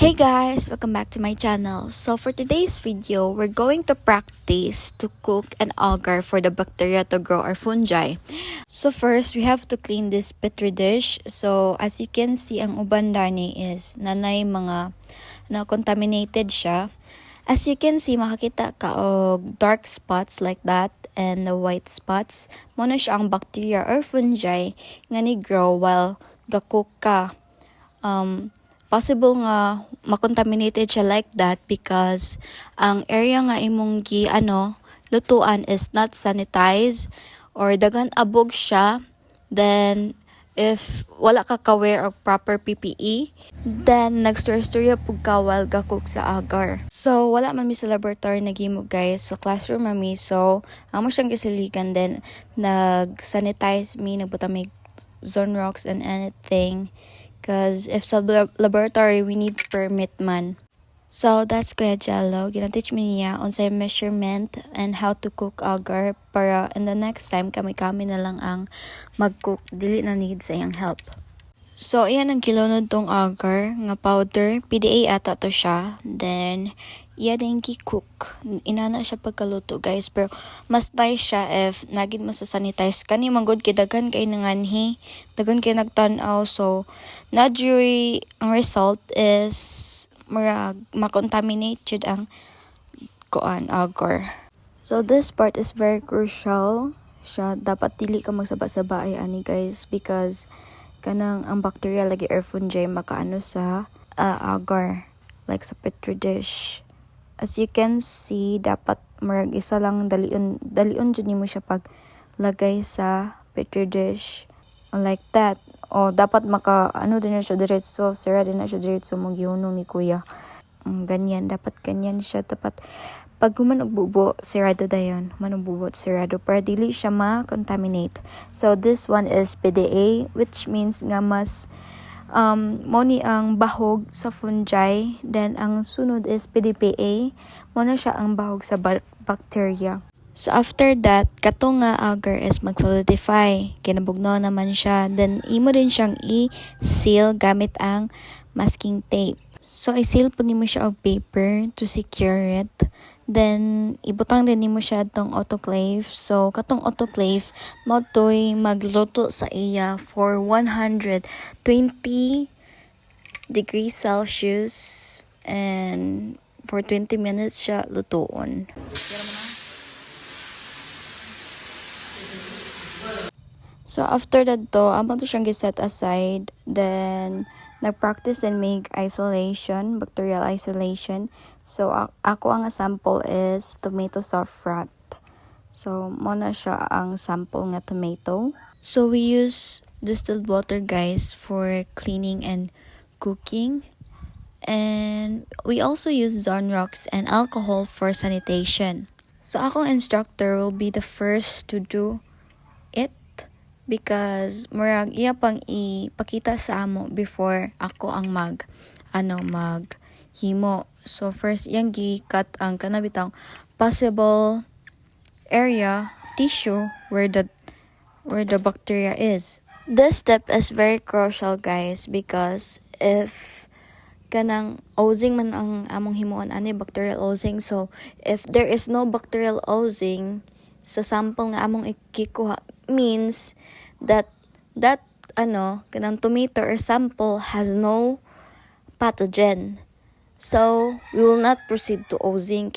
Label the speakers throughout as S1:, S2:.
S1: Hey guys, welcome back to my channel. So for today's video, we're going to practice to cook an agar for the bacteria to grow our fungi. So first, we have to clean this petri dish. So as you can see, ang uban dani is nanay mga contaminated siya. As you can see, makakita ka og dark spots like that and the white spots. Mo na siya ang bacteria or fungi nga ni grow while ga-cook ka. Possible nga makontaminated siya like that because ang area nga imong lutuan is not sanitized or dagan abog siya. Then if wala ka ka-wear og proper PPE, then nagstorya pug ka while ga-cook sa agar. So wala man mi sa laboratory nagimo guys, sa classroom mi. So amo siyang gisiligan, then nag-sanitize mi, nagbutang mi Zonrox and anything. Because if sa laboratory, we need permit man. So, that's Kuya Jello. Gina-teach me niya on sa measurement and how to cook agar para in the next time, kami-kami na lang ang mag-cook. Dili na need sa iyang help. So, iyan ang kilunod tong agar nga powder. PDA ata to siya. Then, iya din ki-cook. Inana siya pagkaluto guys. Pero, mas nice siya if nagid mo sa sanitize. Kani manggod kidagan kay nanganhi. Dagan kay nagtanaw. So, nadjury ang result is makontaminated ang agar. So, this part is very crucial. Siya, dapat dili ka magsaba-saba ay ani guys. Because, kanang ang bacteria lagi or fungi makaano sa agar. Like sa petri dish. As you can see, dapat marag isa lang dalion dyan mo siya pag lagay sa petri dish. Like that. O dapat din na siya diretso, sira din na siya diretso mo gihunong ni kuya. Ganyan, dapat ganyan siya. Dapat pag human og bubo, sirado dayon. Manong bubo, sirado. Para dili siya ma-contaminate. So this one is PDA, which means nga mas mo ni ang bahog sa fungi. Then ang sunod is PDPA. Mo na siya ang bahog sa bacteria. So after that, katong nga agar is mag-solidify. Kinabugnaw naman siya. Then imo din siyang i-seal gamit ang masking tape. So i-seal po nimo siya og paper to secure it. Then ibutang din nimo siya tong autoclave. So katong autoclave mo toy magluto sa iya for 120 degrees Celsius and for 20 minutes siya lutoon. So after that amo to siyang giset aside. Then nag-practice din make isolation, bacterial isolation. So ako ang sample is tomato sauerkraut. So mo na siya ang sample nga tomato. So we use distilled water guys for cleaning and cooking. And we also use Zonrox and alcohol for sanitation. So akong instructor will be the first to do it. Because murag iya pang ipakita sa amo before ako ang maghimo. So first yang gi-cut ang kanabitang possible area tissue where the bacteria is. This step is very crucial guys because if kanang oozing man ang among himuon ani bacterial oozing, so if there is no bacterial oozing sa sample nga among ikikuha, means that kanang tomato or sample has no pathogen. So we will not proceed to oozing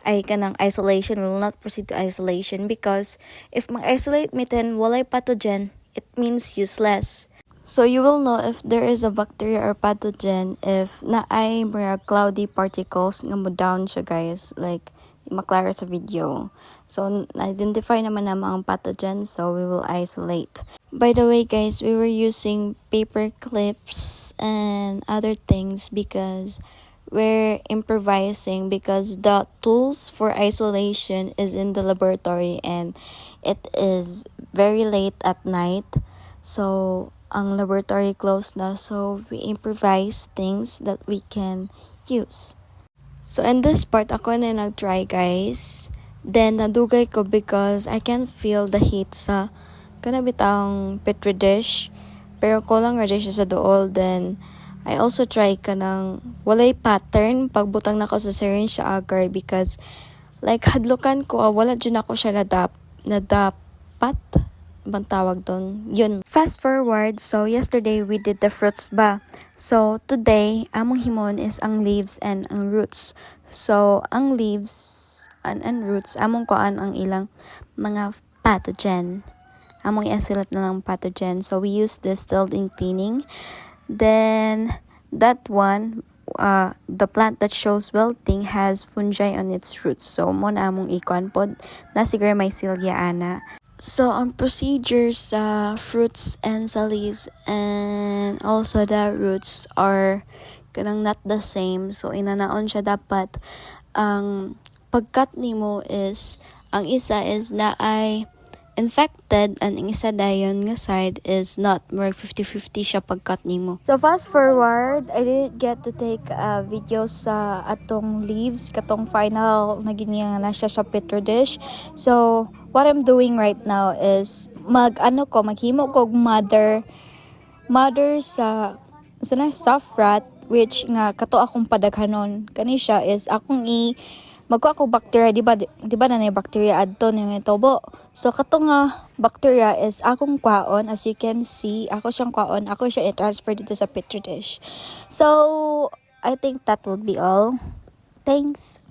S1: kanang isolation. We will not proceed to isolation because if mag-isolate mi then walay pathogen, it means useless. So you will know if there is a bacteria or pathogen if naay mga cloudy particles nga mo down siya guys, like maklara sa video. So identify naman ang pathogen, so we will isolate. By the way guys, we were using paper clips and other things because we're improvising because the tools for isolation is in the laboratory and it is very late at night. So ang laboratory closed na, so we improvise things that we can use. So in this part, ako na nag-try guys. Then nadugay ko because I can feel the heat sa kanabitang petri dish. Pero kulang ra siya sa dool. Then I also try ka ng walay pattern pagbutang nako sa syringe sa agar because like hadlukan ko wala dyan ako siya nadapat bang tawag doon yun. Fast forward, so yesterday we did the fruits ba, so today among himon is ang leaves and ang roots. So ang leaves and roots among kuan ang ilang mga pathogen, among i-isolate na lang pathogen, so we use distilled in cleaning. Then that one, the plant that shows wilting has fungi on its roots. So mo na among ikuan pod na siguro may silya ana. So ang procedure sa fruits and sa leaves and also the roots are kanang not the same. So inanaon siya dapat ang pagkat nimo is ang isa is na ay infected and ang isa dayon nga side is not, more 50-50 siya pagkat nimo. So fast forward, I didn't get to take a video sa atong leaves katong final na ginya na siya sa petri dish. So what I'm doing right now is maghimo ko mother sa soft rat, which nga kato akong padaghanon kani siya is akong magko ako bacteria, di ba na bacteria adto ni tobo. So kato nga bacteria is akong kwaon, as you can see ako siyang kwaon, ako siya i-transfer dito sa petri dish. So I think that will be all. Thanks.